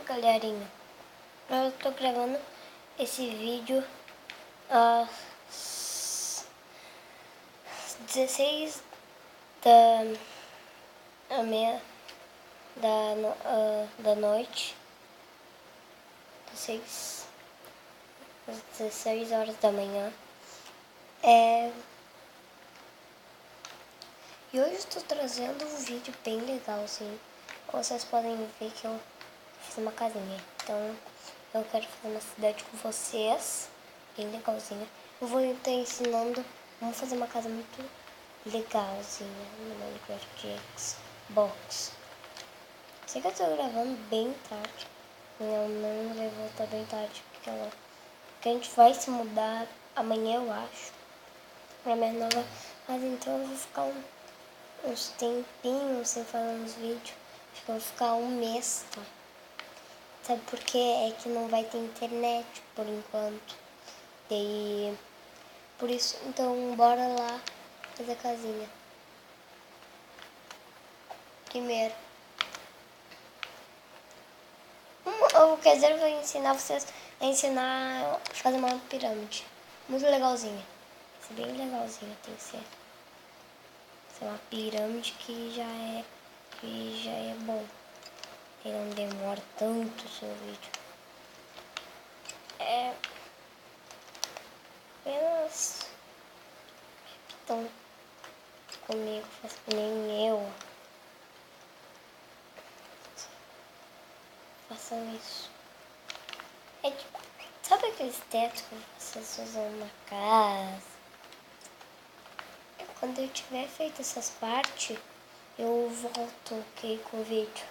galerinha, eu tô gravando esse vídeo às 16 da noite, às 16 horas da manhã. E hoje eu estou trazendo um vídeo bem legal, assim. Vocês podem ver que eu fiz uma casinha. Então, eu quero fazer uma cidade com vocês, bem legalzinha. Eu vou estar ensinando como fazer uma casa muito legalzinha no Minecraft Xbox. Sei que eu estou gravando bem tarde. Não vai voltar bem tarde, porque a gente vai se mudar amanhã, eu acho, pra minha nova casa. Então eu vou ficar uns tempinhos sem fazer uns vídeos. Acho que eu vou ficar um mês, tá? Sabe por quê? É que não vai ter internet por enquanto. E por isso, então bora lá fazer a casinha. Primeiro, quer dizer, eu vou ensinar vocês a fazer uma pirâmide. Muito legalzinha. Vai ser bem legalzinha, tem que ser. Uma pirâmide que já é bom. E não demora tanto o seu vídeo. Apenas repitam comigo, faça que nem eu. Façam isso. É tipo, sabe aqueles tetos que vocês usam na casa? Quando eu tiver feito essas partes, eu volto, ok, com o vídeo.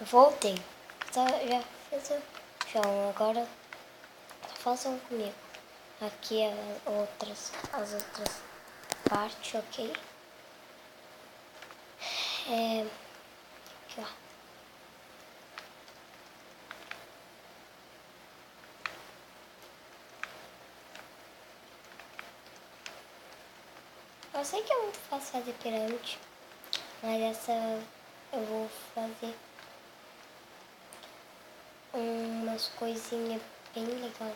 Voltei. Já fiz o chão, agora façam comigo. Aqui as outras partes, ok? Aqui, ó. Eu sei que é muito fácil fazer pirâmide, mas essa eu vou fazer umas coisinhas bem legais.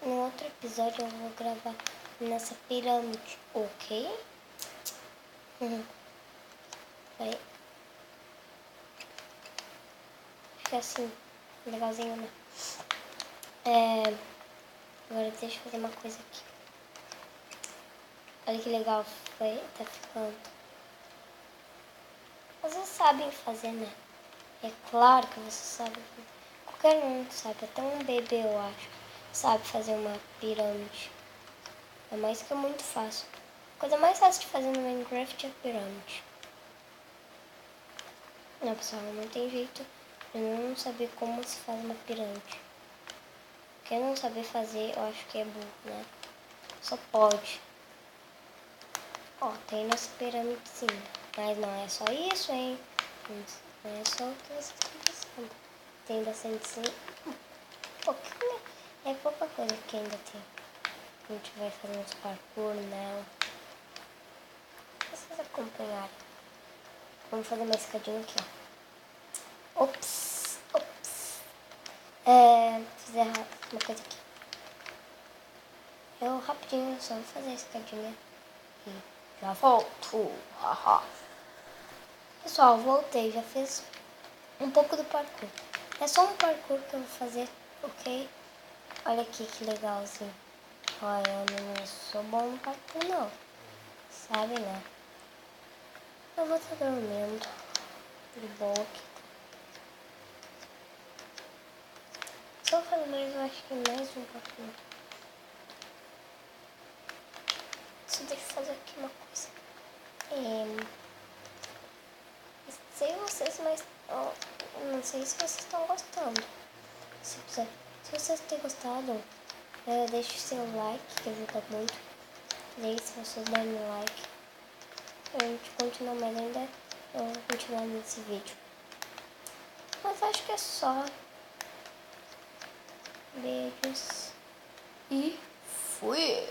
No outro episódio eu vou gravar nessa pirâmide, ok? Aí. Fica assim, legalzinho, né? Agora deixa eu fazer uma coisa aqui. Olha que legal tá ficando. Vocês sabem fazer, né? É claro que vocês sabem fazer. Qualquer um sabe, até um bebê, eu acho, sabe fazer uma pirâmide. É mais que muito fácil. A coisa mais fácil de fazer no Minecraft é a pirâmide. Não, pessoal, não tem jeito de não saber como se faz uma pirâmide. Quem não saber fazer, eu acho que é burro, né? Só pode. Ó, tem nossa pirâmidezinha. Mas não é só isso, hein? Não é só o que vocês estão pensando. Tem bastante sim. Pouquinho. É pouca coisa que ainda tem. A gente vai fazer uns parkour nela. Vocês acompanharem. Vamos fazer uma escadinha aqui, ó. Ops. Fiz errado uma coisa aqui. Eu rapidinho só vou fazer a escadinha. E já volto. Haha. Pessoal, voltei. Já fiz um pouco do parkour. É só um parkour que eu vou fazer, ok? Olha aqui que legalzinho. Olha, eu não sou bom no parkour, não. Sabe, né? Eu vou estar dormindo. De boa aqui. Só fazer mais, eu acho que mais um pouquinho. Só deixa eu fazer aqui uma coisa. Não sei se vocês estão gostando. Se vocês têm gostado, deixe seu like, que ajuda muito. E aí, se vocês derem like, a gente continua, mas ainda eu vou continuar nesse vídeo. Mas acho que é só. Beijos. E fui!